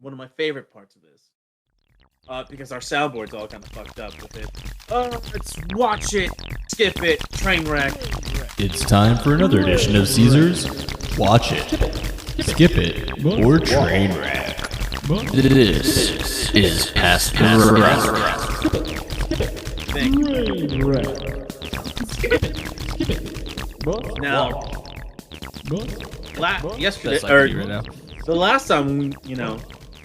one of my favorite parts of this. Because our soundboard's all kind of fucked up with it. Let's watch it, skip it, train wreck. It's time for another edition of Caesars. Watch it, skip it, or train wreck. This is Past the Now, yesterday, That's like me right now. the last time we,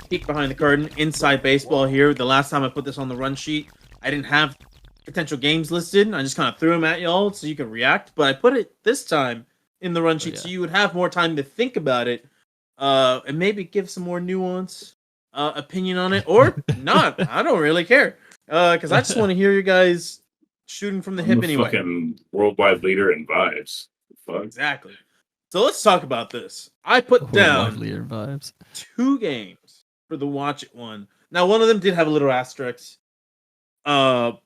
peek behind the curtain, inside baseball here. The last time I put this on the run sheet, I didn't have potential games listed. I just kind of threw them at y'all so you could react. But I put it this time in the run sheet so you would have more time to think about it, and maybe give some more nuance, opinion on it, or not. I don't really care, because I just want to hear you guys shooting from the hip anyway. Fucking worldwide leader in vibes. Fuck. Exactly. So let's talk about this. I put down Leader vibes. 2 games for the Watch It one. Now, one of them did have a little asterisk, because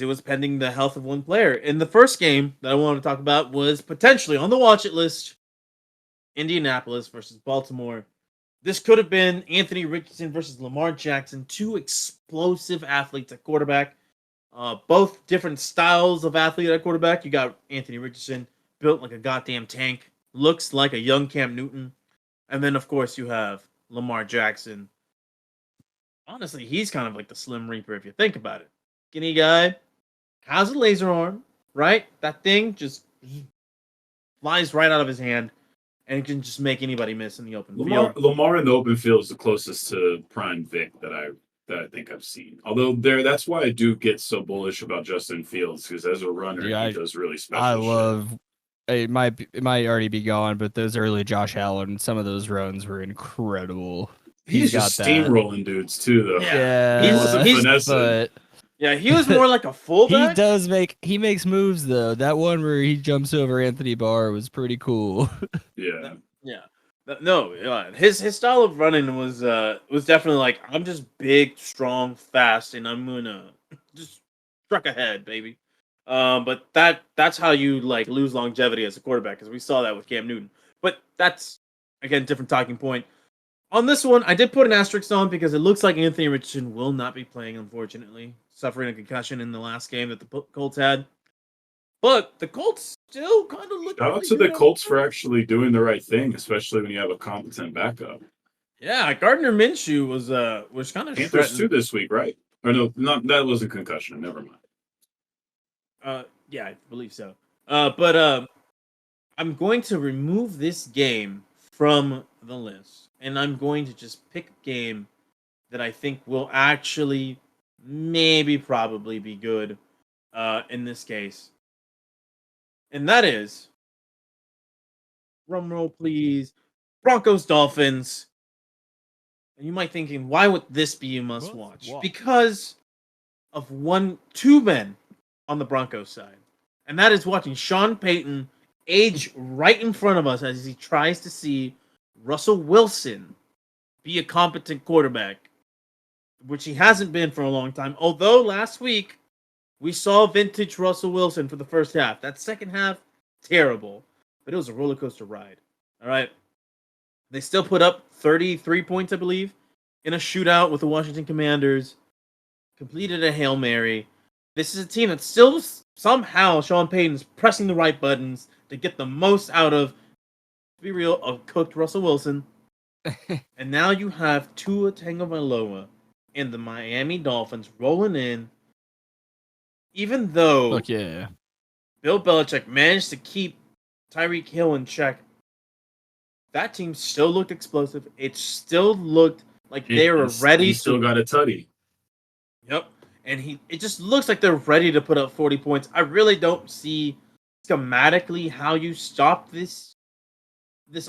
it was pending the health of one player. And the first game that I wanted to talk about was potentially on the Watch It list, Indianapolis versus Baltimore. This could have been Anthony Richardson versus Lamar Jackson, 2 explosive athletes at quarterback. Both different styles of athlete at quarterback. You got Anthony Richardson, built like a goddamn tank, looks like a young Cam Newton. And then, of course, you have Lamar Jackson. Honestly, he's kind of like the Slim Reaper if you think about it. Skinny guy, has a laser arm, right? That thing just flies right out of his hand, and it can just make anybody miss in the open field. Lamar in the open field is the closest to prime Vic that I think I've seen. Although that's why I do get so bullish about Justin Fields, because as a runner, he does really special. I love. It might already be gone, but those early Josh Allen, some of those runs were incredible. He's just steamrolling dudes too, though. Yeah, he wasn't finessing. But yeah, he was more like a fullback. He makes moves though. That one where he jumps over Anthony Barr was pretty cool. Yeah. No, his style of running was definitely like, I'm just big, strong, fast, and I'm gonna just truck ahead, baby. But that's how you like lose longevity as a quarterback, because we saw that with Cam Newton. But that's, again, different talking point. On this one, I did put an asterisk on because it looks like Anthony Richardson will not be playing, unfortunately, suffering a concussion in the last game that the Colts had. But the Colts still kind of look. Shout out to the Colts for actually doing the right thing, especially when you have a competent backup. Yeah, Gardner Minshew was kind of Panthers too this week, right? Or no, that wasn't concussion. Never mind. Yeah, I believe so. But I'm going to remove this game from the list, and I'm going to just pick a game that I think will actually probably be good in this case. And that is, drum roll please, Broncos Dolphins. And you might be thinking, why would this be a must watch? Because of 2 men on the Broncos side. And that is watching Sean Payton age right in front of us as he tries to see Russell Wilson be a competent quarterback, which he hasn't been for a long time. Although last week we saw vintage Russell Wilson for the first half. That second half, terrible. But it was a roller coaster ride. All right. They still put up 33 points, I believe, in a shootout with the Washington Commanders. Completed a Hail Mary. This is a team that still somehow Sean Payton's pressing the right buttons to get the most out of, to be real, of cooked Russell Wilson. And now you have Tua Tagovailoa and the Miami Dolphins rolling in. Even though Bill Belichick managed to keep Tyreek Hill in check, that team still looked explosive. It still looked like they were ready. He still got a tutty. Yep. And it just looks like they're ready to put up 40 points. I really don't see schematically how you stop this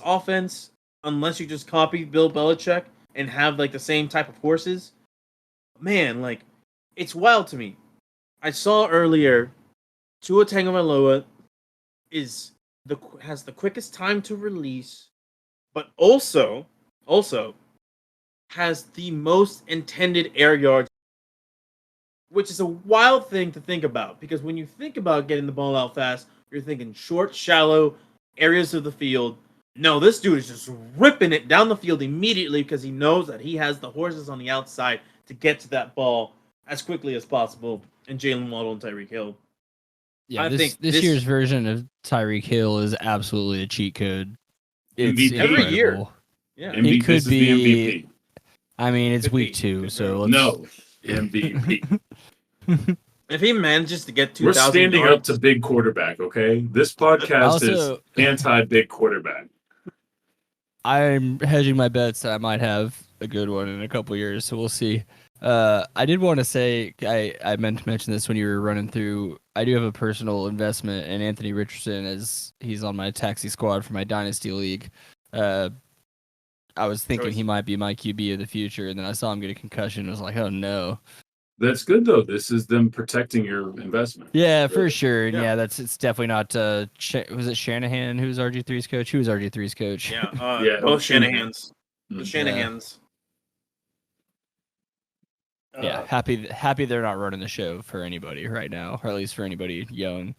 offense unless you just copy Bill Belichick and have like the same type of horses. Man, like, it's wild to me. I saw earlier Tua Tagovailoa has the quickest time to release, but also has the most intended air yards, which is a wild thing to think about, because when you think about getting the ball out fast, you're thinking short, shallow areas of the field. No, this dude is just ripping it down the field immediately because he knows that he has the horses on the outside to get to that ball as quickly as possible. And Jalen Waddle and Tyreek Hill. Yeah, I this think this year's version of Tyreek Hill is absolutely a cheat code. It's MVP. Every year. incredible. Yeah. He could this is be- the MVP. I mean, it's Could week be. 2, Could so very let's No, MVP. If he manages to get 2,000 We're standing yards, up to big quarterback, okay? This podcast Also- is anti-big quarterback. I'm hedging my bets that I might have a good one in a couple years, so we'll see. I did want to say I meant to mention this when you were running through. I do have a personal investment in Anthony Richardson, as he's on my taxi squad for my dynasty league. I was thinking he might be my QB of the future, and then I saw him get a concussion. And I was like, oh no. That's good though. This is them protecting your investment. Yeah, for sure. Yeah. Yeah, it's definitely not. Was it Shanahan who was RG3's coach? Who was RG3's coach? yeah, Yeah, both Shanahan. Shanahans. The Mm. Shanahans. Yeah, happy they're not running the show for anybody right now, or at least for anybody young.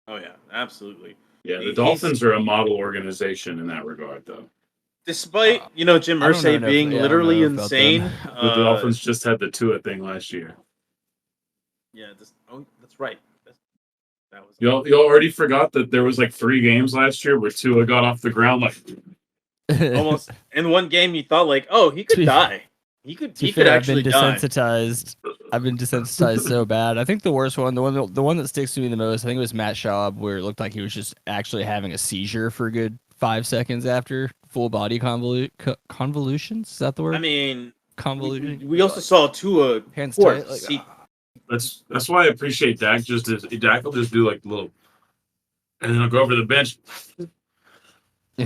Oh yeah, absolutely. Yeah, the He's- Dolphins are a model organization in that regard, though. Despite Jim I don't Irsay know being if- yeah, I don't literally know about insane. them. The Dolphins just had the Tua thing last year. Yeah, that's right. That was Y'all already forgot that there was like 3 games last year where Tua got off the ground like almost in one game. You thought like, oh, he could die. He could actually die. desensitized. I've been desensitized so bad. I think the worst one, the one that sticks to me the most, I think it was Matt Schaub, where it looked like he was just actually having a seizure for a good 5 seconds after full body convolutions. Is that the word? I mean, convolution. we also saw Tua Hands court tight, like, see- that's why I appreciate Dak. Dak will just do like little, and then I'll go over to the bench.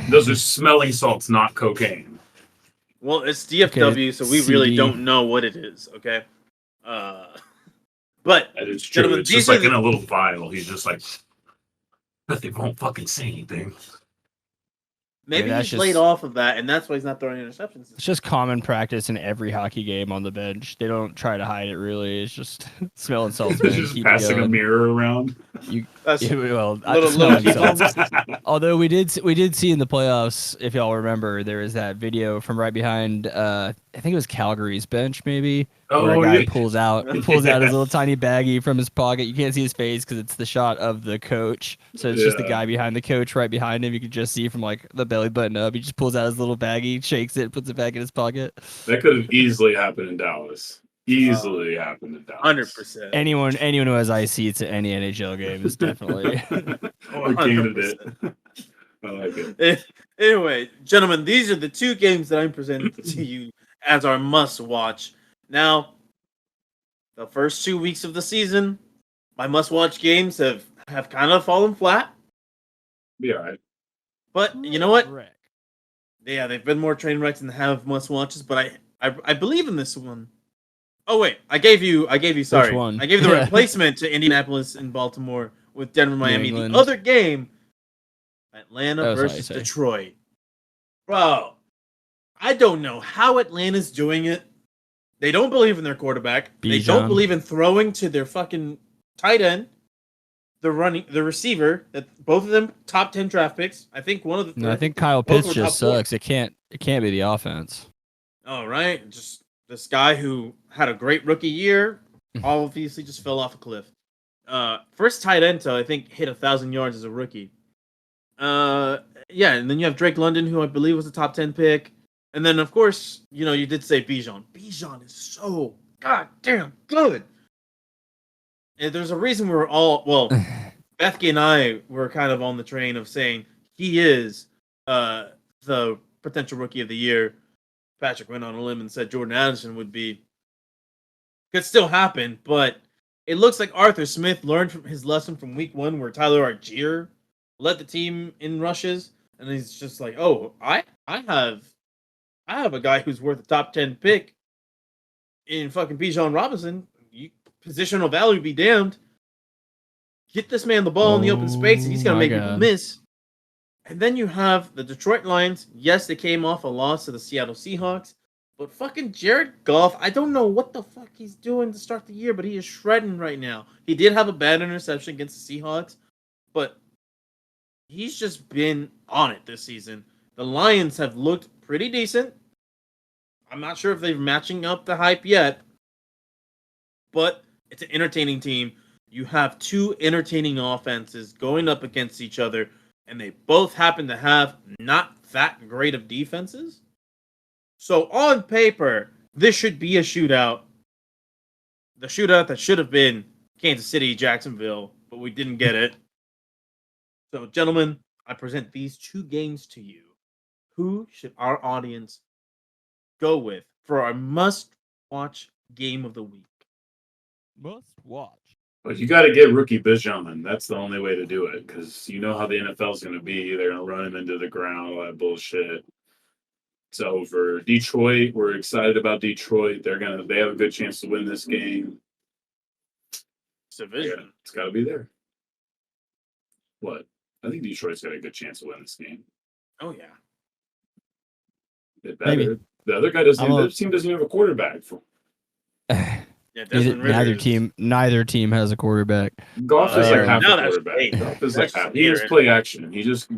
Those are smelling salts, not cocaine. Well, it's DFW, so we really CD. don't know what it is. Okay, but That is true. Gentlemen, It's these just are like the- in a little vial. He's just like, but they won't fucking say anything. maybe that's he's laid just- off of that, and that's why he's not throwing interceptions. It's just common practice in every hockey game on the bench. They don't try to hide it. Really, it's just smelling salts. Man. just Keep it passing a going. mirror around. That's Yeah, well, Little- smelling little salts. Although we did see in the playoffs, if y'all remember, there was that video from right behind. I think it was Calgary's bench, maybe. Where a Oh, guy yeah. pulls out his little tiny baggie from his pocket. You can't see his face because it's the shot of the coach. So it's just the Yeah. guy behind the coach, right behind him. You can just see from like the belly button up. He just pulls out his little baggie, shakes it, puts it back in his pocket. That could have easily happened in Dallas. Easily happened in Dallas. 100%. Anyone who has eye seats at any NHL game is definitely. A candidate. I like it. Anyway, gentlemen, these are the 2 games that I'm presenting to you as our must-watch. Now, the first 2 weeks of the season, my must-watch games have kind of fallen flat. Be all right. But you know what? Wreck. Yeah, they've been more train wrecks than have must-watches. But I believe in this one. Oh wait, I gave you. Sorry, one? I gave the replacement to Indianapolis and Baltimore with Denver, Miami. England. The other game, Atlanta That was what I versus say. Detroit. Bro, I don't know how Atlanta's doing it. They don't believe in their quarterback. They don't Bijan. believe in throwing to their fucking tight end. The receiver. That both of them top 10 draft picks. I think one of the. No, I think Kyle both Pitts were just top 4. sucks. It can't be the offense. Oh, right. Just this guy who had a great rookie year, obviously just fell off a cliff. First tight end to, I think, hit 1,000 yards as a rookie. Yeah, and then you have Drake London, who I believe was a top 10 pick. And then, of course, you did say Bijan. Bijan is so goddamn good. And there's a reason we're all, well, Bethke and I were kind of on the train of saying he is the potential rookie of the year. Patrick went on a limb and said Jordan Addison could still happen, but it looks like Arthur Smith learned from his lesson from week 1 where Tyler Algier led the team in rushes, and he's just like, oh, I have a guy who's worth a top 10 pick in fucking Bijan Robinson. Positional value be damned. Get this man the ball in the open space, and he's gonna my make people God. miss. And then you have the Detroit Lions. Yes, they came off a loss to the Seattle Seahawks, but fucking Jared Goff, I don't know what the fuck he's doing to start the year, but he is shredding right now. He did have a bad interception against the Seahawks, but he's just been on it this season. The Lions have looked pretty decent. I'm not sure if they're matching up the hype yet, but it's an entertaining team. You have two entertaining offenses going up against each other, and they both happen to have not that great of defenses. So on paper, this should be a shootout. The shootout that should have been Kansas City, Jacksonville, but we didn't get it. So, gentlemen, I present these two games to you. Who should our audience go with for our must-watch game of the week? Must watch. But you got to get rookie Bijan. That's the only way to do it, because you know how the NFL is going to be. They're going to run him into the ground, all that bullshit. It's over. Detroit, we're excited about Detroit. They have a good chance to win this game. Division. Yeah, it's got to be there. What? I think Detroit's got a good chance to win this game. Oh yeah. It better. Maybe. The other guy doesn't. The team doesn't have a quarterback. Yeah, neither team has a quarterback. Goff is like half a quarterback. Goff is like half. He just play action. He just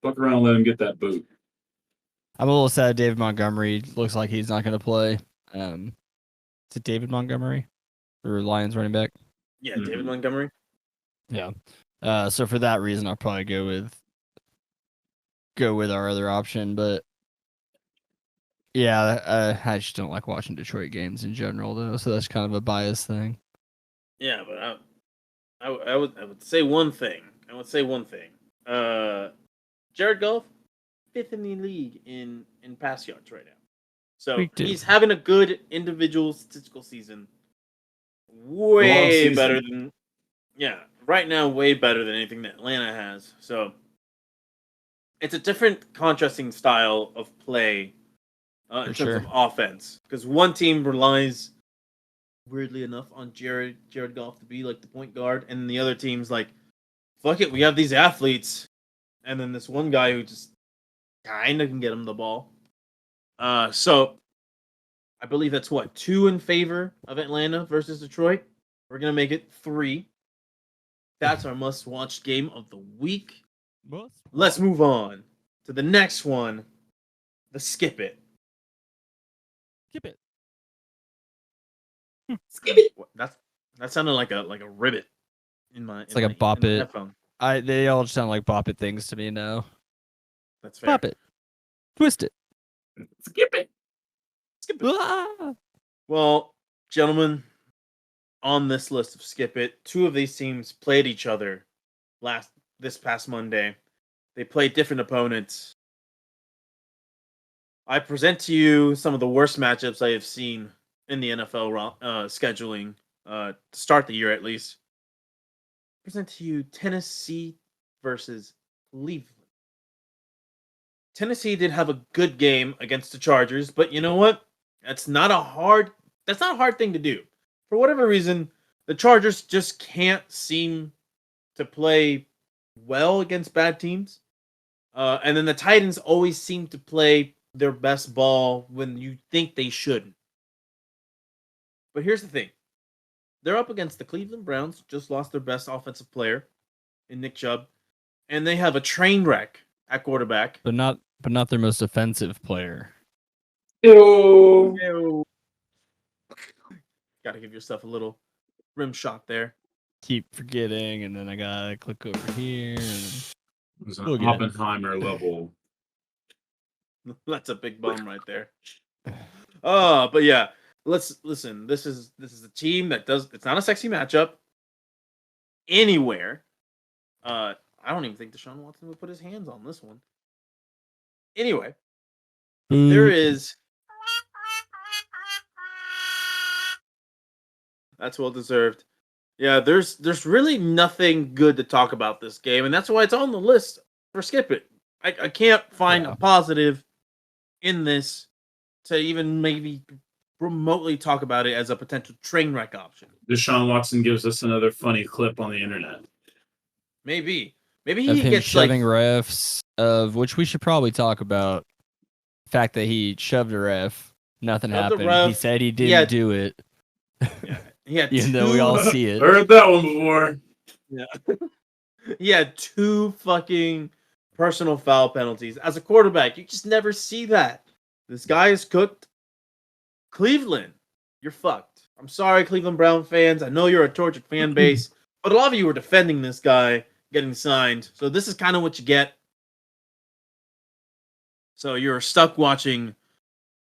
fuck around and let him get that boot. I'm a little sad David Montgomery looks like he's not going to play. Is it David Montgomery? Or Lions running back? Yeah, David Montgomery. Yeah. So for that reason, I'll probably go with our other option. But yeah, I just don't like watching Detroit games in general, though. So that's kind of a bias thing. Yeah, but I would say one thing. Jared Goff, 5th in the league in pass yards right now. So he's having a good individual statistical season. Way better than right now, way better than anything that Atlanta has. So it's a different contrasting style of play in terms of offense. Because one team relies, weirdly enough, on Jared Goff to be like the point guard, and the other team's like, fuck it, we have these athletes. And then this one guy who just kind of can get him the ball. So I believe that's 2 in favor of Atlanta versus Detroit. We're going to make it 3. That's our must-watch game of the week. Let's move on to the next one, the Skip It. Skip it. Skip it. That sounded like a ribbit in my. It's like a bop it. Headphone. They all sound like bop it things to me now. That's fair. Bop it. Twist it. Skip it. Skip it. Ah! Well, gentlemen, on this list of Skip It, 2 of these teams played each other this past Monday. They played different opponents. I present to you some of the worst matchups I have seen in the NFL scheduling to start the year, at least. I present to you Tennessee versus Cleveland. Tennessee did have a good game against the Chargers, but you know what? That's not a hard thing to do. For whatever reason, the Chargers just can't seem to play well against bad teams. And then the Titans always seem to play their best ball when you think they shouldn't. But here's the thing. They're up against the Cleveland Browns, just lost their best offensive player in Nick Chubb, and they have a train wreck at quarterback. But not their most offensive player. Ew. Gotta give yourself a little rim shot there. Keep forgetting, and then I gotta click over here. It was an Oppenheimer level. That's a big bum right there. Oh, but yeah, let's listen. This is a team that does. It's not a sexy matchup anywhere. I don't even think Deshaun Watson would put his hands on this one. Anyway, there is. That's well deserved. Yeah, there's really nothing good to talk about this game, and that's why it's on the list for Skip It. I can't find a positive in this to even maybe remotely talk about it as a potential train wreck option. Deshaun Watson gives us another funny clip on the internet. Maybe of he him gets shoving refs, of which we should probably talk about. The fact that he shoved a ref, nothing happened. He said he didn't do it. Yeah, even though we all see it. Heard that one before. Yeah. He had 2 fucking personal foul penalties. As a quarterback, you just never see that. This guy is cooked. Cleveland, you're fucked. I'm sorry, Cleveland Brown fans. I know you're a tortured fan base, but a lot of you were defending this guy getting signed. So this is kind of what you get. So you're stuck watching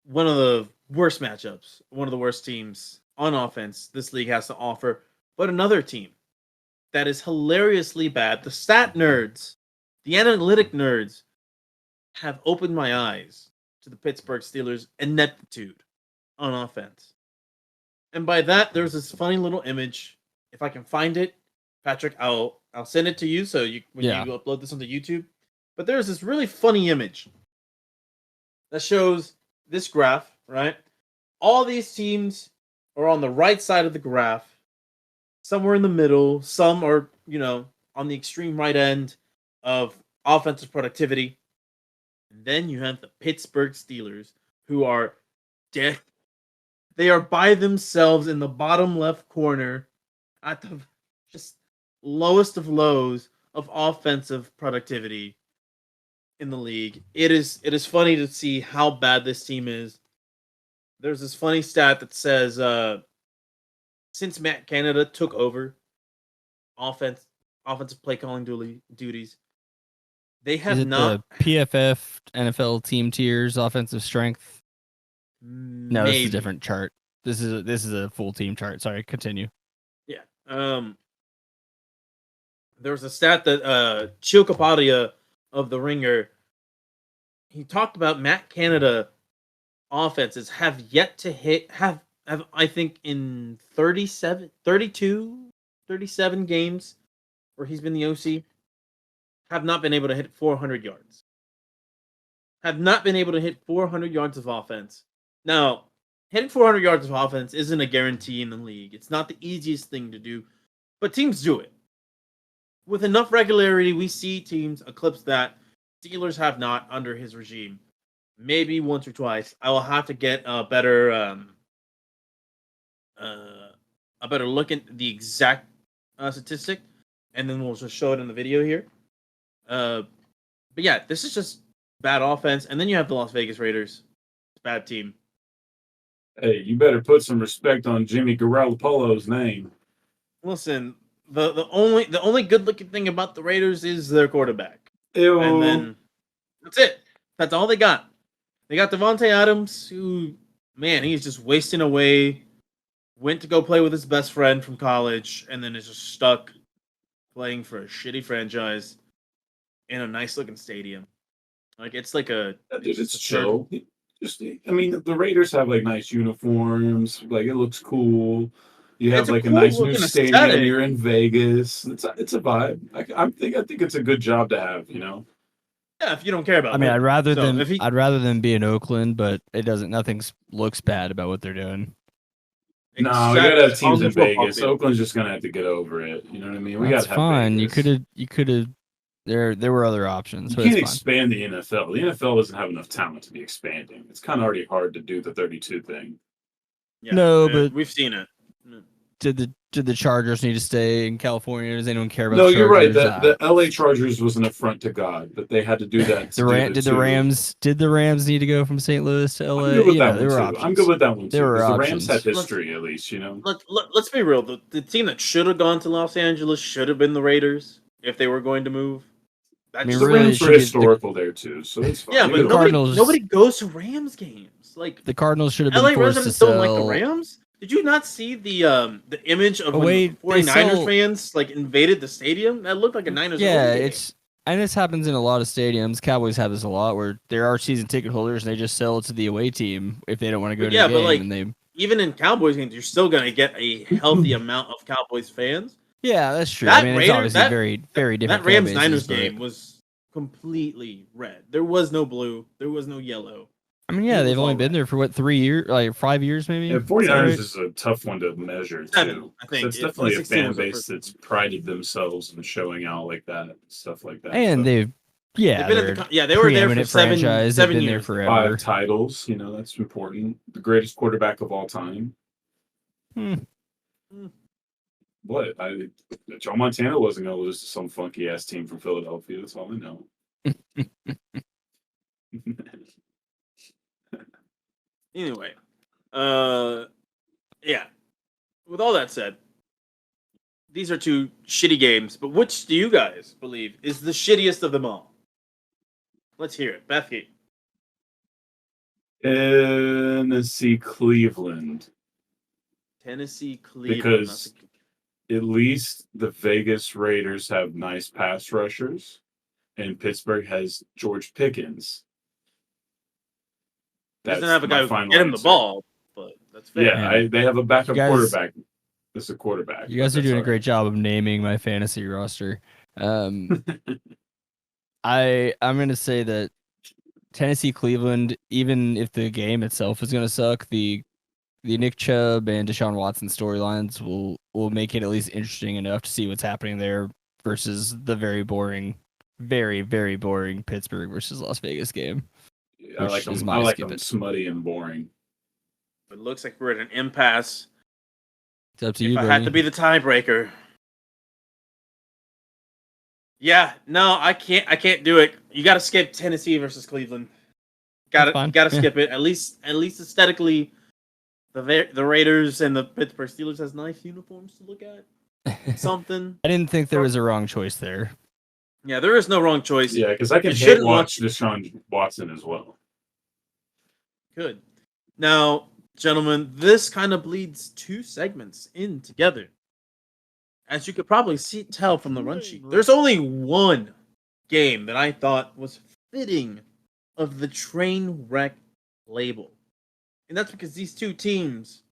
one of the worst matchups, one of the worst teams on offense this league has to offer, but another team that is hilariously bad. The stat nerds, the analytic nerds, have opened my eyes to the Pittsburgh Steelers' ineptitude on offense. And by that, there's this funny little image. If I can find it, Patrick, I'll send it to you so you when you upload this onto YouTube. But there's this really funny image that shows this graph, right? All these teams are on the right side of the graph. Somewhere in the middle. Some are, on the extreme right end of offensive productivity. And then you have the Pittsburgh Steelers, who are dead. They are by themselves in the bottom left corner at the just lowest of lows of offensive productivity in the league. It is funny to see how bad this team is. There's this funny stat that says since Matt Canada took over offensive play calling duties, they have not the PFF NFL team tiers offensive strength. No, this is a different chart. This is a full team chart. Sorry, continue. Yeah. There was a stat that Chio Kapadia of The Ringer, he talked about Matt Canada offenses have yet to hit have I think in 37 games where he's been the OC have not been able to hit 400 yards. Have not been able to hit 400 yards of offense. Now, hitting 400 yards of offense isn't a guarantee in the league. It's not the easiest thing to do, but teams do it. With enough regularity, we see teams eclipse that. Steelers have not under his regime. Maybe once or twice. I will have to get a better look at the exact statistic, and then we'll just show it in the video here. But yeah, this is just bad offense, and then you have the Las Vegas Raiders, bad team. Hey, you better put some respect on Jimmy Garoppolo's name. Listen, the only good looking thing about the Raiders is their quarterback. Ew. And then that's it. That's all they got. They got Devontae Adams, who, man, he's just wasting away. Went to go play with his best friend from college, and then is just stuck playing for a shitty franchise in a nice looking stadium. Like it's like it's chill. The Raiders have like nice uniforms. Like it looks cool. You have like a nice new stadium. You're in Vegas. It's a vibe. I think it's a good job to have. Yeah, if you don't care about. I mean, I'd rather them be in Oakland, but nothing looks bad about what they're doing. No, we gotta have teams in Vegas. Oakland's just gonna have to get over it. You know what I mean? That's fine. You could have. There were other options. You can't expand the NFL. The NFL doesn't have enough talent to be expanding. It's kind of already hard to do the 32 thing. Yeah, no, but we've seen it. Did the Chargers need to stay in California? Does anyone care about? No, the you're right. The LA Chargers was an affront to God, but they had to do that. Did the Rams need to go from St. Louis to LA? I'm good with that one too. The Rams had history, at least. Let's be real. The team that should have gone to Los Angeles should have been the Raiders if they were going to move. The Rams were historical there too, so it's fine. Yeah, but nobody goes to Rams games. Like the Cardinals should have been LA forced residents to don't sell. like the Rams. Did you not see the image of when 49ers fans invaded the stadium? That looked like a Niners. Yeah, and this happens in a lot of stadiums. Cowboys have this a lot where there are season ticket holders and they just sell it to the away team if they don't want to go to the game. But even in Cowboys games, you're still gonna get a healthy amount of Cowboys fans. Yeah, that's true. It's obviously very, very different. That Rams Niners game was completely red. There was no blue. There was no yellow. I mean, yeah, they've only been there for 3 years, like 5 years, maybe. Yeah, 49ers is a tough one to measure too. I think it's definitely a fan base that's prided themselves in showing out like that, stuff like that. And they were there for 7 years. They've been there forever. 5 titles, that's important. The greatest quarterback of all time. What? Joe Montana wasn't going to lose to some funky ass team from Philadelphia. That's all I know. Anyway, yeah. With all that said, these are two shitty games, but which do you guys believe is the shittiest of them all? Let's hear it, Bethy. Tennessee, Cleveland. Tennessee, Cleveland. Because at least the Vegas Raiders have nice pass rushers, and Pittsburgh has George Pickens. Doesn't have a guy who can final get him the answer. ball, but that's fair. Yeah, they have a backup You guys- quarterback. It's a quarterback. You guys are doing a great job of naming my fantasy roster. I'm gonna say that Tennessee, Cleveland, even if the game itself is gonna suck, the Nick Chubb and Deshaun Watson storylines will make it at least interesting enough to see what's happening there versus the very boring, very, very boring Pittsburgh versus Las Vegas game. I like is them. my I like skip them it. smutty and boring. It looks like we're at an impasse. It's up to If you, I Bernie. had to be the tiebreaker. Yeah, no, I can't do it. You got to skip Tennessee versus Cleveland. Got That's fine. to Yeah. skip it. At least aesthetically, the Raiders and the Pittsburgh Steelers has nice uniforms to look at. Something. I didn't think there was a wrong choice there. Yeah, there is no wrong choice. Yeah, because I can You hate shouldn't watch Deshaun Watson as well. Good. Now, gentlemen, this kind of bleeds two segments in together. As you could probably tell from the run sheet, there's only one game that I thought was fitting of the train wreck label. And that's because these two teams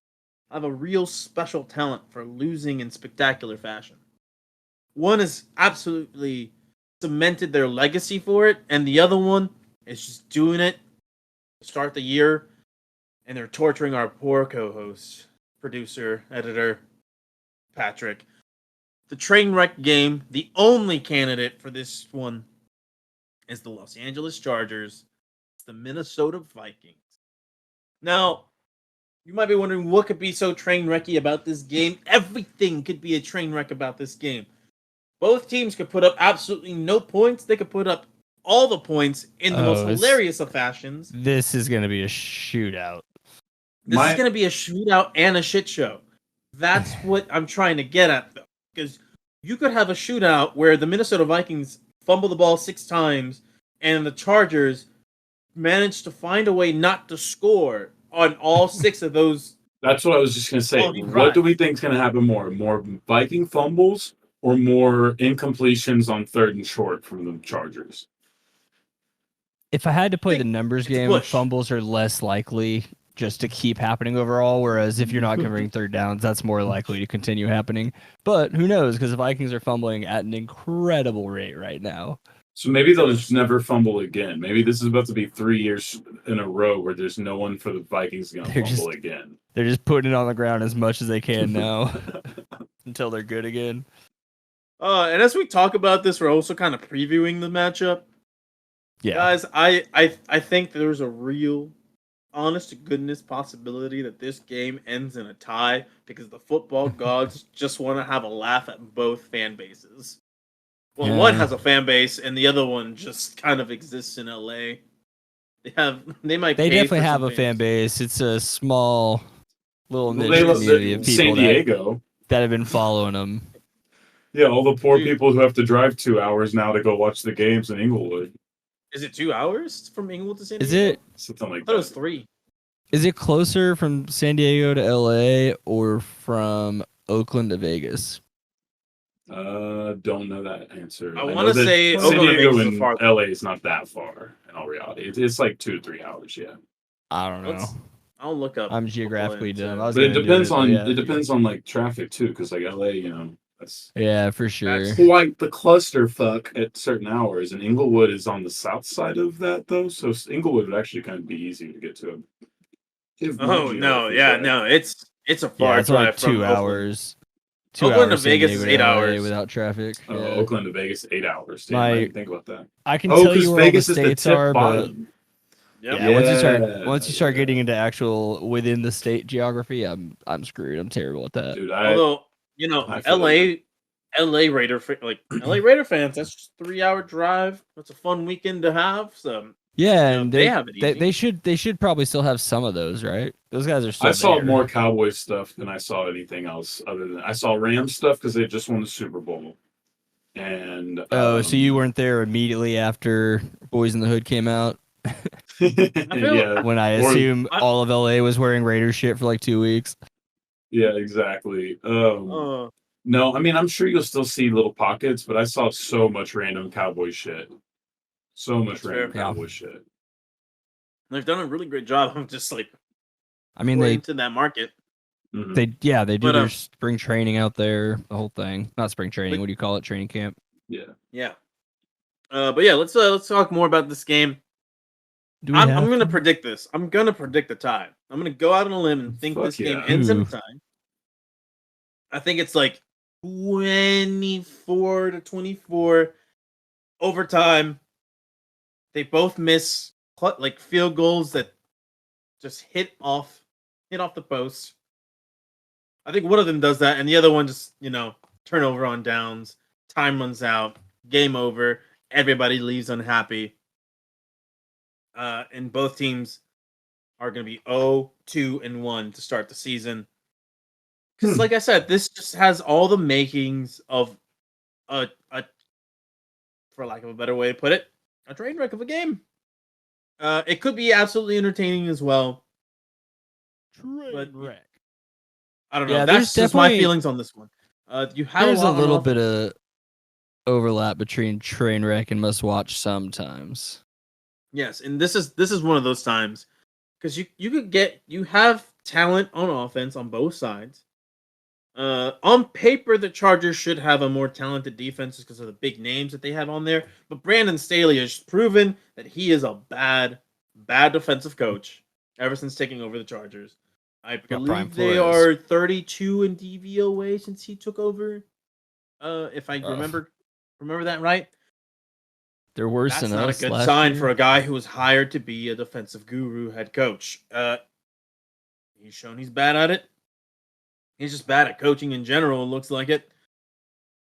have a real special talent for losing in spectacular fashion. One has absolutely cemented their legacy for it, and the other one is just doing it to start the year, and they're torturing our poor co-host, producer, editor, Patrick. The train wreck game, the only candidate for this one is the Los Angeles Chargers, the Minnesota Vikings. Now, you might be wondering what could be so train wrecky about this game. Everything could be a train wreck about this game. Both teams could put up absolutely no points. They could put up all the points in the most hilarious of fashions. This is going to be a shootout. This is going to be a shootout and a shit show. That's what I'm trying to get at, though. Because you could have a shootout where the Minnesota Vikings fumble the ball 6 times and the Chargers manage to find a way not to score on all 6 of those. That's what I was just going to say. Oh, you're What right. do we think is going to happen more? More Viking fumbles or more incompletions on 3rd and short from the Chargers? If I had to play Think the numbers it's a game, push. fumbles are less likely just to keep happening overall, whereas if you're not converting 3rd downs, that's more likely to continue happening. But who knows, because the Vikings are fumbling at an incredible rate right now. So maybe they'll just never fumble again. Maybe this is about to be 3 years in a row where there's no one for the Vikings going to They're fumble just- again. They're just putting it on the ground as much as they can now until they're good again. And as we talk about this, we're also kind of previewing the matchup. Yeah. Guys, I think there's a real, honest to goodness possibility that this game ends in a tie because the football gods just want to have a laugh at both fan bases. Well, Yeah. one has a fan base and the other one just kind of exists in LA. They might. They pay definitely for have some a fan fans. base. It's a small little niche They love community of San people Diego. that have been following them. Yeah, all the poor Dude. people who have to drive 2 hours now to go watch the games in Inglewood. Is it 2 hours from Inglewood to San Is Diego? it Something I like thought it was that. 3. is it closer from San Diego to LA or from Oakland to Vegas? Don't know that answer. I know wanna that say San Oakland and Diego Vegas is and far. LA is not that far in all reality. It's like 2 to 3 hours, yeah. I don't know. I'll look up. I'm geographically dumb. I was But it gonna do depends on but yeah. it depends on like traffic too, because like LA, that's Yeah, for sure. quite the clusterfuck at certain hours. And Inglewood is on the south side of that though, so Inglewood would actually kind of be easy to get to. If my Oh no, geography's yeah, right. no, it's a far Yeah, it's drive like from 2 Oakland. hours. 2 Oakland to hours San Vegas Diego is to 8 LA hours. without traffic. Oh, Yeah. Oakland to Vegas, 8 hours. Damn, My- I didn't think about that. I can Oh, tell because you where all the Vegas is the states tip are, but bottom. Yep. yeah, once you start Yeah. getting into actual within the state geography, I'm screwed. I'm terrible at that. Dude, Although I feel LA LA Raider fans. That's just 3-hour drive. That's a fun weekend to have. So Yeah, you know, and they have it easy. they should probably still have some of those, right? Those guys are still I saw there. more Cowboys stuff than I saw anything else other than I saw Rams stuff because they just won the Super Bowl. And Oh, so you weren't there immediately after Boys in the Hood came out? yeah, When I Or- assume I- all of LA was wearing Raider shit for like 2 weeks. yeah, exactly. uh, No, I mean I'm sure you'll still see little pockets, but I saw so much random Cowboy shit. So much That's random fair. Yeah. Cowboy shit. they've done a really great job of just like I mean, going they into that market. Mhm. they do But, their spring training out there, the whole thing. Not spring training. What do you call it? Training camp. Yeah. Yeah. But yeah, let's talk more about this game. Do we I'm have gonna to? predict this. I'm gonna predict the tie. I'm gonna go out on a limb and think Fuck this game yeah. ends in a Ooh. tie. I think it's like 24-24 overtime. They both miss like field goals that just hit off the post. I think one of them does that, and the other one just turnover on downs. Time runs out. Game over. Everybody leaves unhappy. And both teams are going to be 0-2-1 to start the season. Because, like I said, this just has all the makings of a, for lack of a better way to put it, a train wreck of a game. It could be absolutely entertaining as well. But wreck. I don't know. Yeah, That's there's just my definitely- feelings on this one. You have There's a lot on little offense. bit of overlap between train wreck and must watch sometimes. Yes, and this is one of those times because you have talent on offense on both sides. On paper, the Chargers should have a more talented defense because of the big names that they have on there. But Brandon Staley has proven that he is a bad defensive coach ever since taking over the Chargers. I Prime believe they Flores. are 32 in DVOA since he took over. If I Rough. remember that right. They're worse That's than not a us good last sign year. for a guy who was hired to be a defensive guru head coach. He's shown he's bad at it. He's just bad at coaching in general. It looks like it.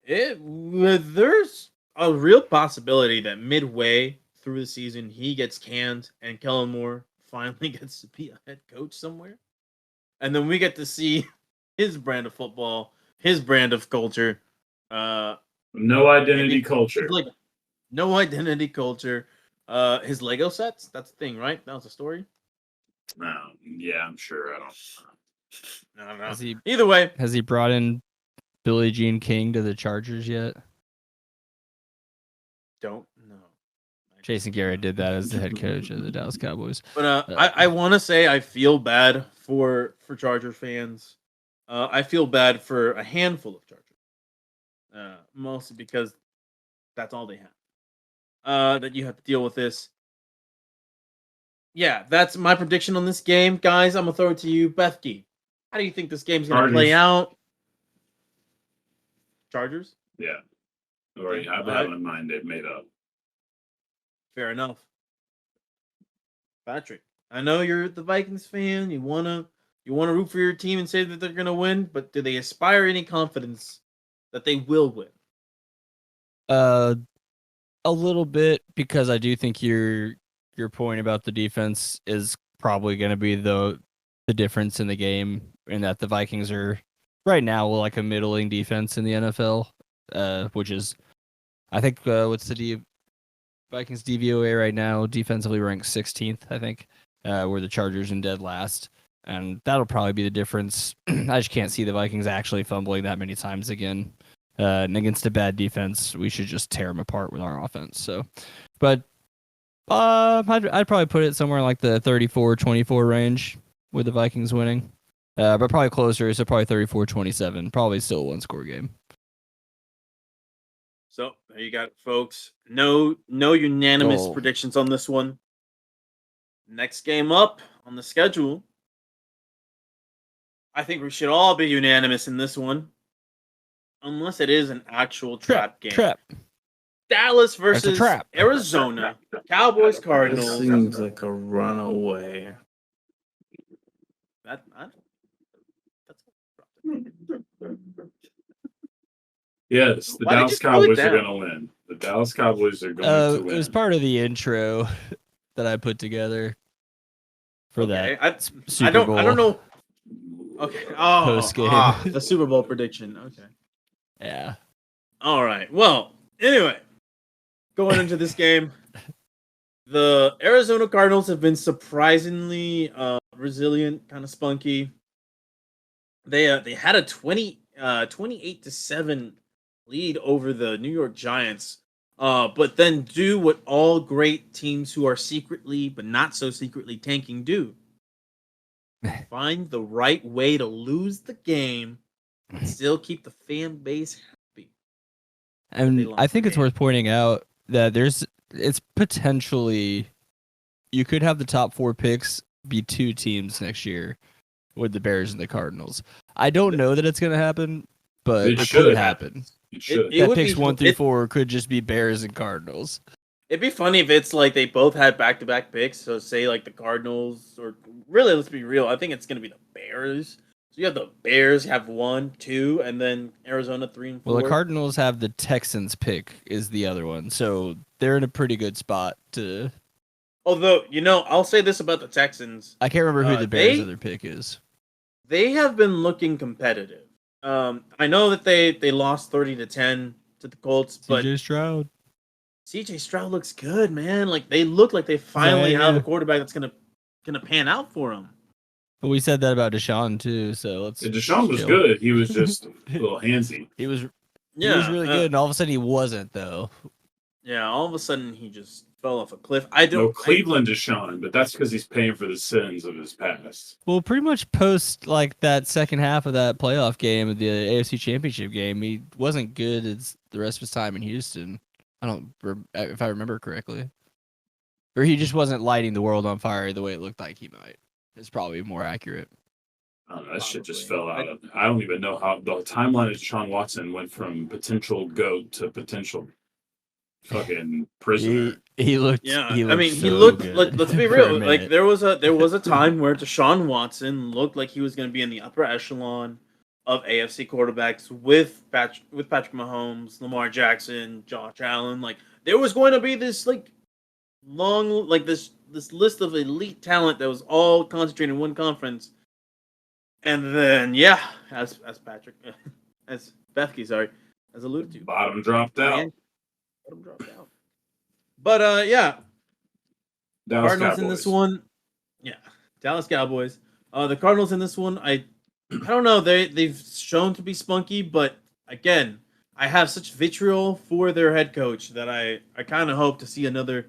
There's a real possibility that midway through the season he gets canned and Kellen Moore finally gets to be a head coach somewhere, and then we get to see his brand of football, his brand of culture. No identity culture. Like no identity culture. His Lego sets. That's the thing, right? That was the story. No, yeah, I'm sure. I don't No. Has he Either way, has he brought in Billie Jean King to the Chargers yet? don't know. Jason Garrett did that as the head coach of the Dallas Cowboys. But I want to say I feel bad for Charger fans. I feel bad for a handful of Chargers, mostly because that's all they have. That you have to deal with this. Yeah, that's my prediction on this game, guys. I'm gonna throw it to you, Bethke. How do you think this game's gonna play Chargers. out? Chargers. Yeah. Already, I've Alright. had my mind made up. Fair enough. Patrick, I know you're the Vikings fan. You wanna root for your team and say that they're gonna win, but do they aspire any confidence that they will win? A little bit, because I do think your point about the defense is probably going to be the difference in the game, in that the Vikings are right now like a middling defense in the NFL, which is, I think, what's the Vikings DVOA right now? Defensively ranked 16th, I think, where the Chargers in dead last, and that'll probably be the difference. I just can't see the Vikings actually fumbling that many times again. And against a bad defense, we should just tear them apart with our offense. So, but I'd probably put it somewhere like the 34-24 range with the Vikings winning. But probably closer, so probably 34-27. Probably still a one-score game. So there you got it, folks. No unanimous Oh. predictions on this one. Next game up on the schedule. I think we should all be unanimous in this one. Unless it is an actual trap game. Trap. Dallas versus trap. Arizona. Cowboys, This Cardinals. seems like a runaway. That's Yes, the Why did Dallas you slow it Cowboys are down? going to win. The Dallas Cowboys are going to It win. was part of the intro that I put together for that Super I don't Bowl know. Okay. Oh, post-game. the Super Bowl prediction. Okay. Yeah. All right. Well, anyway, going into this game, the Arizona Cardinals have been surprisingly resilient, kind of spunky. They had a 28-7 lead over the New York Giants. But then do what all great teams who are secretly but not so secretly tanking do. Find the right way to lose the game and still keep the fan base happy. And lost I think the it's game. worth pointing out that it's potentially, you could have the top 4 picks be 2 teams next year with the Bears and the Cardinals. I don't know that it's going to happen, but It it should could happen. It should. It That would picks be- 1 through it- 4 could just be Bears and Cardinals. It'd be funny if it's like they both had back-to-back picks. So say like the Cardinals, or really, let's be real. I think it's gonna be the Bears. So you have the Bears have 1, 2, and then Arizona 3 and 4. Well, the Cardinals have the Texans pick is the other one, so they're in a pretty good spot to. Although I'll say this about the Texans: I can't remember who the Bears' they- other pick is. they have been looking competitive. I know that they lost 30-10 to the Colts, but CJ Stroud. CJ Stroud looks good, man. Like they look like they finally Yeah, have yeah. a quarterback that's gonna pan out for them. But we said that about Deshaun too, so let's. Deshaun was chill. good. He was just a little handsy. He was really Yeah, good, and all of a sudden he wasn't though. Yeah, all of a sudden he just fell off a cliff. I don't. No Cleveland Deshaun, but that's because he's paying for the sins of his past. Well, pretty much post like that second half of that playoff game, the AFC Championship game, he wasn't good as the rest of his time in Houston. I don't, if I remember correctly, or he just wasn't lighting the world on fire the way it looked like he might. It's probably more accurate. I don't know, that shit just Probably. fell out of. I don't even know how the timeline of Deshaun Watson went from potential GOAT to potential fucking prisoner. He looked. Yeah, he I looked mean, he so looked. good Let's be for a real. Like minute. there was a time where Deshaun Watson looked like he was going to be in the upper echelon of AFC quarterbacks with Patrick Mahomes, Lamar Jackson, Josh Allen. Like there was going to be this like long like this list of elite talent that was all concentrated in one conference. And then as Patrick as Bethke, sorry, as alluded to. Bottom dropped out. Man, bottom dropped out. But Dallas Cardinals Cowboys. in this one. Yeah, Dallas Cowboys. The Cardinals in this one, I don't know. They've shown to be spunky, but again, I have such vitriol for their head coach that I kind of hope to see another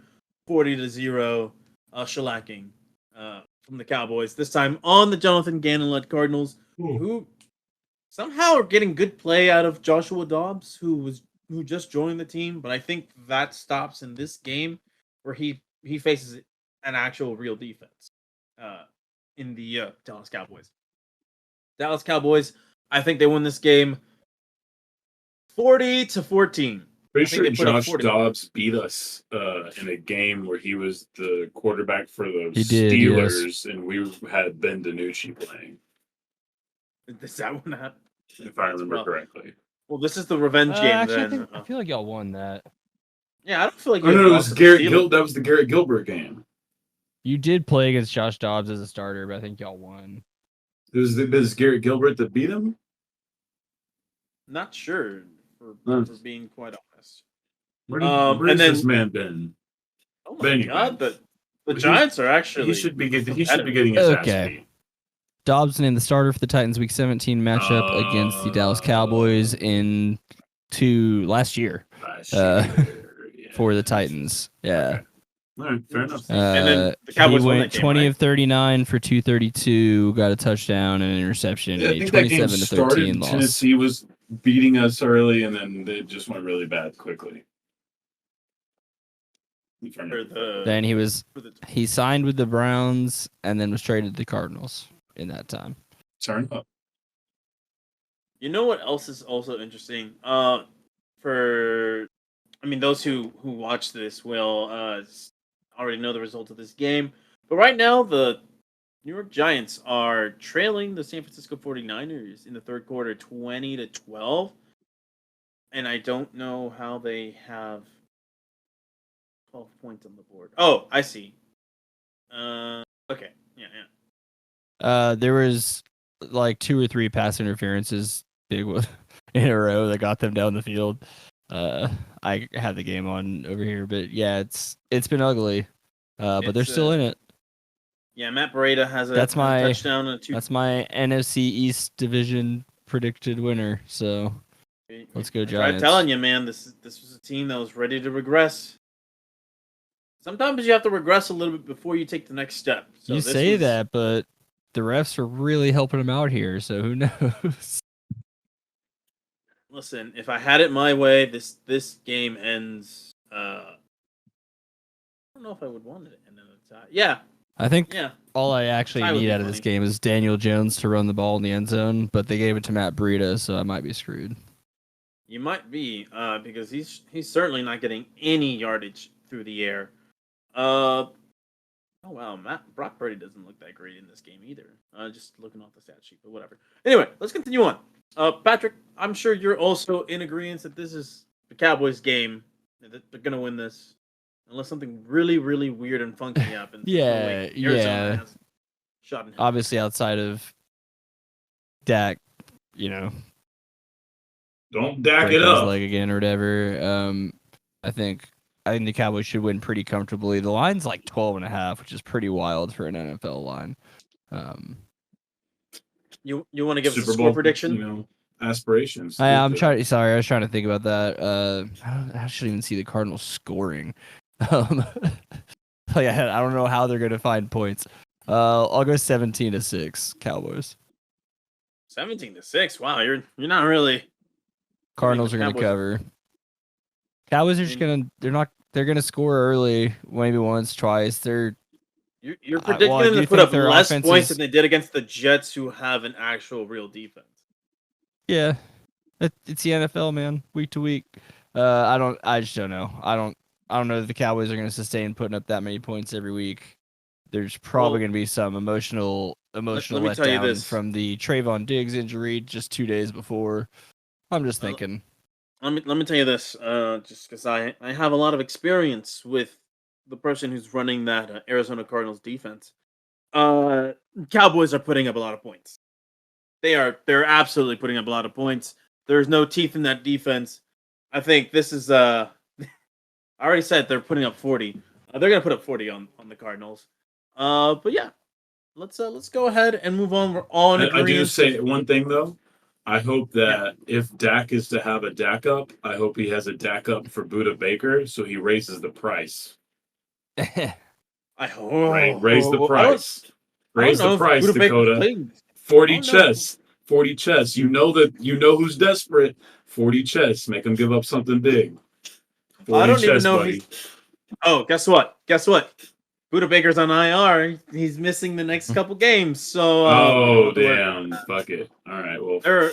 40-0 shellacking from the Cowboys. This time on the Jonathan Gannon-led Cardinals, who somehow are getting good play out of Joshua Dobbs, who just joined the team. But I think that stops in this game where he faces an actual real defense in the Dallas Cowboys. Dallas Cowboys, I think they win this game 40-14. Pretty I think sure they put up Josh 40. Dobbs beat us in a game where he was the quarterback for the He did, Steelers, and we had Ben DiNucci playing, Is that one happened? if I remember correctly. Well, this is the revenge game Actually, then. I feel like y'all won that. Yeah, I don't feel like Oh you no, it lost was to the Garrett Steelers. That was the Garrett Gilbert game. You did play against Josh Dobbs as a starter, but I think y'all won. It was Garrett Gilbert that beat him. Not sure for Nice. being quite honest. Where's and this then- man been? Oh my Benny god, wins. the He- Giants are actually He should be getting his Okay. ass beat. Dobbs named the starter for the Titans Week 17 matchup against the Dallas Cowboys in last year Last Uh, year, yeah. for the Titans. Yeah. All right, fair enough. And then the Cowboys he won went that game, 20 right? of 39 for 232, got a touchdown and an interception, Yeah, I and a think that game 27 to started. 13 loss. Tennessee was beating us early, and then it just went really bad quickly. If I For remember. the, Then for the he signed with the Browns and then was traded to the Cardinals in that time. Turn up. You know what else is also interesting? Those who watch this will already know the result of this game. But right now, the New York Giants are trailing the San Francisco 49ers in the third quarter 20-12. and I don't know how they have 12 points on the board. Oh, I see. Okay. Yeah, yeah. There was like 2 or 3 pass interferences big one in a row that got them down the field. I had the game on over here, but yeah, it's been ugly. But they're It's, still in it. Yeah, Matt Breida has a That's my- touchdown and a 2. That's my NFC East division predicted winner. So let's go I tried Giants. telling you, man, this was a team that was ready to regress. Sometimes you have to regress a little bit before you take the next step. So you this say was- that, but the refs are really helping them out here. So who knows? Listen, if I had it my way, this game ends. I don't know if I would want it to end in a tie. Yeah, I think yeah. all I actually Tie would need be out of this funny. game is Daniel Jones to run the ball in the end zone, but they gave it to Matt Breida, so I might be screwed. You might be, because he's certainly not getting any yardage through the air. Oh wow, Brock Purdy doesn't look that great in this game either. Just looking off the stat sheet, but whatever. Anyway, let's continue on. Patrick, I'm sure you're also in agreement that this is the Cowboys' game. That they're gonna win this, unless something really, really weird and funky happens. There's no way Yeah, Arizona yeah. has a shot in hell. Obviously, outside of Dak, Don't dack breaking it his up. leg again or whatever. I think the Cowboys should win pretty comfortably. The line's like 12.5, which is pretty wild for an NFL line. You want to give us a Super score Bowl prediction? Aspirations. I was trying to think about that. I shouldn't even see the Cardinals scoring. Like, I don't know how they're gonna find points. I'll go 17-6 Cowboys. 17-6. Wow, you're not really. Cardinals are gonna Cowboys- cover. Cowboys are just they're gonna score early, maybe once, twice. You're well, predicting I them do to put think up their less offense points is- than they did against the Jets, who have an actual real defense. Yeah. It's the NFL, man. Week to week. I just don't know. I don't know that the Cowboys are gonna sustain putting up that many points every week. There's probably Well, gonna be some emotional let me tell you letdown this. from the Trayvon Diggs injury just 2 days before. I'm just thinking. Let me tell you this, just because I have a lot of experience with the person who's running that Arizona Cardinals defense. Cowboys are putting up a lot of points. They're absolutely putting up a lot of points. There's no teeth in that defense. I think this is I already said they're putting up 40. They're gonna put up 40 on the Cardinals. But yeah, let's go ahead and move on. We're all in I agreement. do say one thing though. I hope that if Dak is to have a Dak up, I hope he has a Dak up for Buda Baker, so he raises the price. I hope. Raise the price. Raise the price, Dakota. 40 chests. 40 chests. You know who's desperate. 40 chests. Make them give up something big. 40 I don't even chests, know buddy. Oh, guess what? Buda Baker's on IR. He's missing the next couple games. So. Oh damn! Fuck it. All right. Well, They're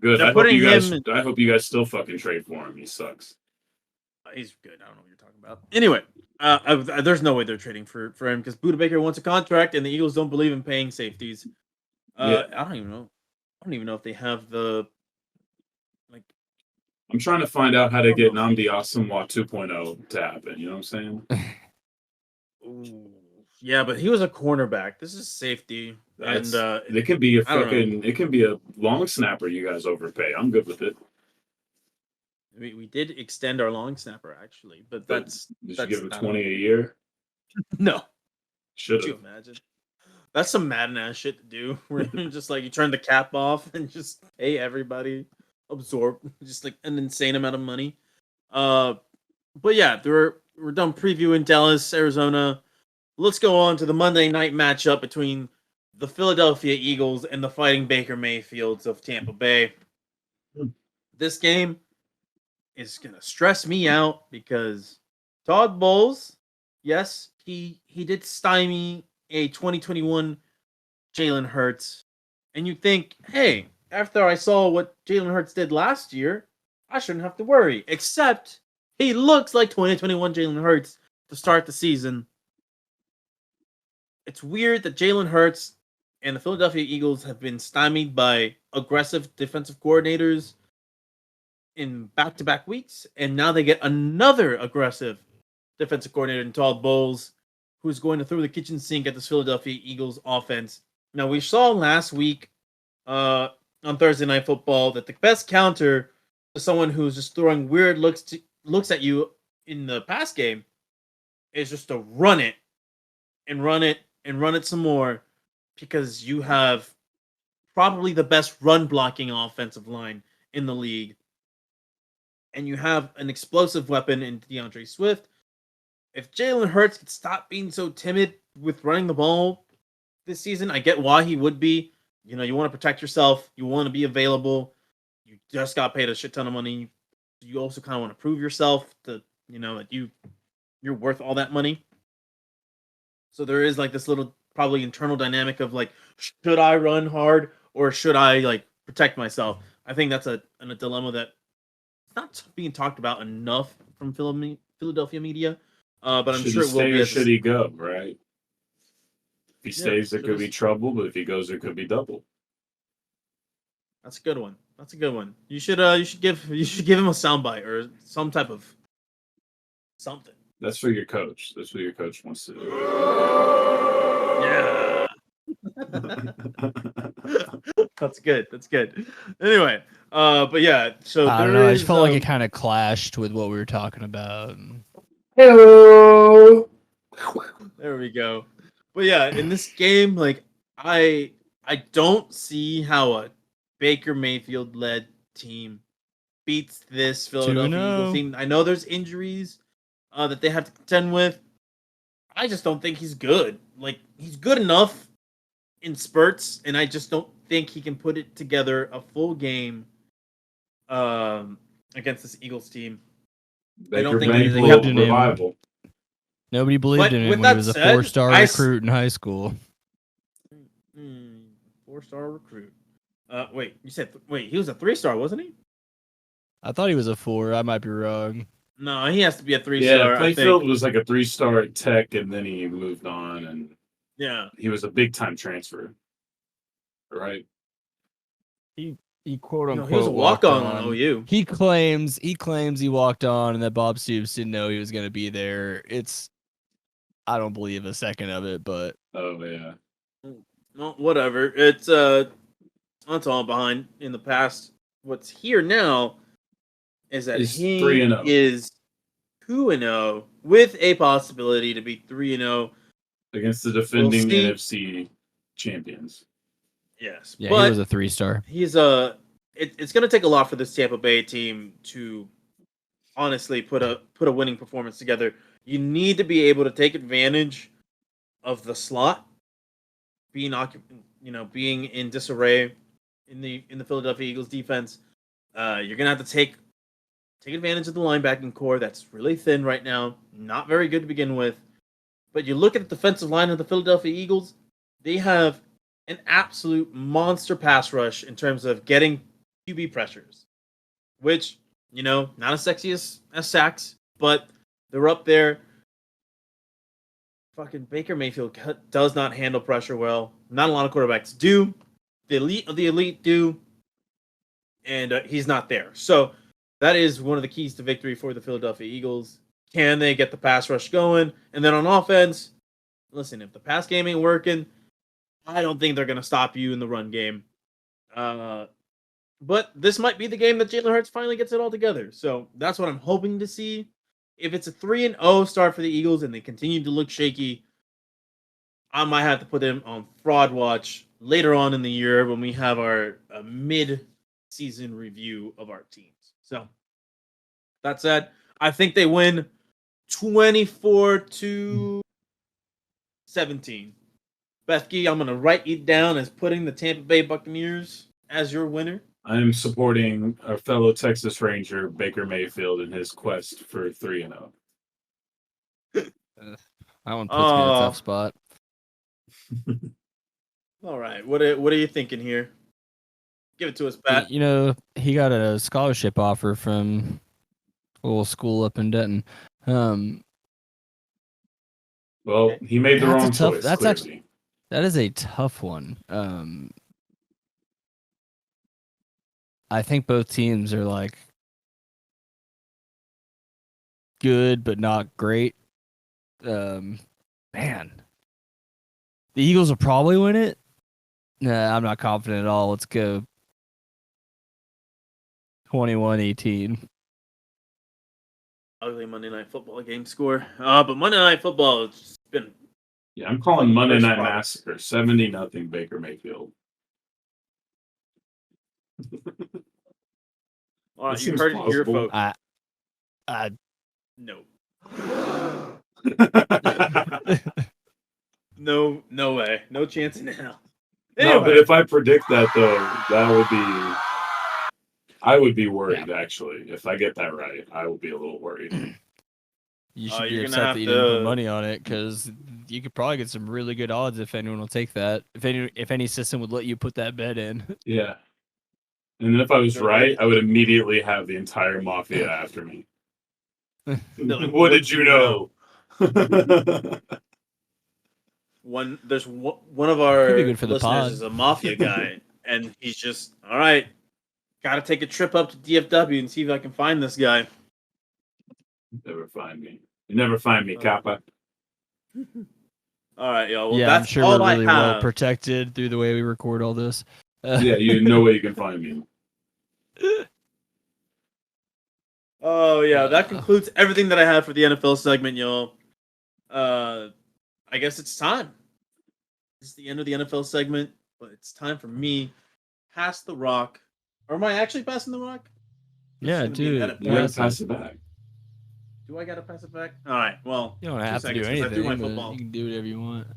good. they're I hope putting you guys. him- I hope you guys still fucking trade for him. He sucks. He's good. I don't know what you're talking about. Anyway, there's no way they're trading for him because Buda Baker wants a contract, and the Eagles don't believe in paying safeties. Yeah. I don't even know. I don't even know if they have the. I'm trying to find out how to get Nnamdi Asomugha 2.0 to happen. You know what I'm saying? Ooh, yeah, but he was a cornerback. This is safety, That's, and it can be a I don't know. fucking. It can be a long snapper. You guys overpay. I'm good with it. we did extend our long snapper actually, but But that's Did that's you give him not- 20 a year? No. Should Could you have. imagine? That's some Madden ass shit to do. Where you just like you turn the cap off and just hey everybody absorb just like an insane amount of money. But yeah, we're done previewing Dallas, Arizona. Let's go on to the Monday night matchup between the Philadelphia Eagles and the Fighting Baker Mayfields of Tampa Bay. This game is gonna stress me out because Todd Bowles, yes, he did stymie a 2021 Jalen Hurts, and you think, hey, after I saw what Jalen Hurts did last year, I shouldn't have to worry. Except he looks like 2021 Jalen Hurts to start the season. It's weird that Jalen Hurts and the Philadelphia Eagles have been stymied by aggressive defensive coordinators. in back-to-back weeks, and now they get another aggressive defensive coordinator in Todd Bowles, who's going to throw the kitchen sink at this Philadelphia Eagles offense. Now, we saw last week on Thursday Night Football that the best counter to someone who's just throwing weird looks at you in the pass game is just to run it and run it and run it some more, because you have probably the best run blocking offensive line in the league. And you have an explosive weapon in DeAndre Swift. If Jalen Hurts could stop being so timid with running the ball this season, I get why he would be. You know, you want to protect yourself. You want to be available. You just got paid a shit ton of money. You also kind of want to prove yourself that you're worth all that money. So there is like this little probably internal dynamic of like, should I run hard or should I like protect myself? I think that's a dilemma that not being talked about enough from Philadelphia media, but I'm Should sure he it will stay be. or should he go? Right. If he stays, so it could be trouble, but if he goes, it could be double. That's a good one. That's a good one. You should give him a soundbite or some type of something. That's for your coach. That's what your coach wants to do. Yeah. That's good. That's good. Anyway, but yeah, so I don't there know. I is, just felt like it kind of clashed with what we were talking about. Hello. there we go. But yeah, in this game, like I don't see how a Baker Mayfield led team beats this Philadelphia 2-0. Eagles team. I know there's injuries that they have to contend with. I just don't think he's good. Like, he's good enough in spurts, and I just don't think he can put it together a full game against this Eagles team. I don't think Mayfield they have to name- revival. Nobody believed But in him with when he that was a said, 4-star I recruit in high school. 4-star recruit. Wait, you said he was a 3-star, wasn't he? I thought he was a 4. I might be wrong. No, he has to be a 3-star. Yeah, I Mayfield think. was like a 3-star at Tech, and then he moved on, and Yeah. he was a big time transfer. Right? He quote No, unquote he was a walk-on on OU. He claims he walked on and that Bob Stoops didn't know he was going to be there. I don't believe a second of it, but Oh yeah. No, whatever. It's that's all behind in the past. What's here now is that He's he 3-0. is 2-0 with a possibility to be 3-0 Against the defending see. NFC champions. Yes, yeah, but he was a 3-star. he's it's going to take a lot for this Tampa Bay team to honestly put a winning performance together. You need to be able to take advantage of the slot being in disarray in the Philadelphia Eagles defense. You're going to have to take advantage of the linebacking core that's really thin right now, not very good to begin with. But you look at the defensive line of the Philadelphia Eagles, they have an absolute monster pass rush in terms of getting QB pressures, which, not as sexy as sacks, but they're up there. Fucking Baker Mayfield does not handle pressure well. Not a lot of quarterbacks do. The elite of the elite do. And he's not there. So that is one of the keys to victory for the Philadelphia Eagles. Can they get the pass rush going? And then on offense, listen, if the pass game ain't working, I don't think they're going to stop you in the run game. But this might be the game that Jalen Hurts finally gets it all together. So that's what I'm hoping to see. If it's a 3-0 start for the Eagles and they continue to look shaky, I might have to put them on fraud watch later on in the year when we have our mid-season review of our teams. So that said, I think they win 24-17. Bethke, I'm going to write you down as putting the Tampa Bay Buccaneers as your winner. I am supporting our fellow Texas Ranger Baker Mayfield in his quest for 3-0. That one puts me in a tough spot. All right, what are you thinking here? Give it to us, Pat. He got a scholarship offer from a little school up in Denton. Well, he made the That's a wrong tough- choice. that's Clearly. actually- That is a tough one. I think both teams are like good but not great. Man, the Eagles will probably win it. Nah, I'm not confident at all. Let's go 21-18. Ugly Monday Night Football game score. But Monday Night Football has just been. Yeah, I'm calling Monday First Night product. Massacre 70-0 Baker Mayfield. All right, That you seems heard it here, plausible. folks. I No. No way. No chance in hell. No, but if I predict that though, I would be worried actually. If I get that right, I will be a little worried. You should be you're gonna upset have that you didn't to- put money on it because you could probably get some really good odds if anyone will take that. If any system would let you put that bet in. Yeah. And then if I was right, I would immediately have the entire mafia after me. What did you know? There's one of our Could be good for the listeners pod. is a mafia guy, and he's just all right. Got to take a trip up to DFW and see if I can find this guy. Never find me. You never find me, Kappa. All right, y'all. Well, yeah, I'm that's sure all we're really I well have. protected through the way we record all this. Yeah, you no way you can find me. Oh yeah, that concludes everything that I had for the NFL segment, y'all. I guess it's time. This is the end of the NFL segment, but it's time for me pass the rock. Or am I actually passing the rock? Yeah, It's gonna be an dude. edit You gotta point. pass it back. Do I gotta pass it back? All right. Well, You don't 2 have to do seconds, 'cause I threw anything, my but football. you can do whatever you want.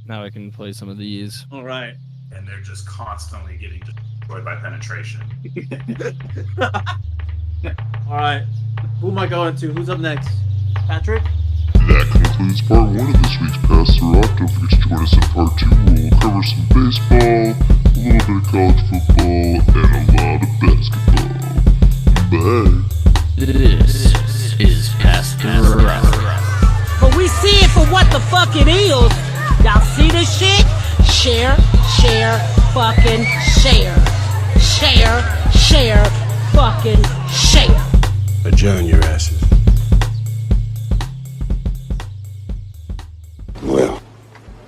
Now I can play some of these. All right. And they're just constantly getting destroyed by penetration. All right. Who am I going to? Who's up next? Patrick? That concludes part 1 of this week's Pass the Rock. Don't forget to join us in part 2 where we'll cover some baseball, a little bit of college football, and a lot of basketball. Bye. This is Pass the Rock. But we see it for what the fuck it is. Y'all see this shit? Share, fucking share. Share, fucking share. Adjourn your asses.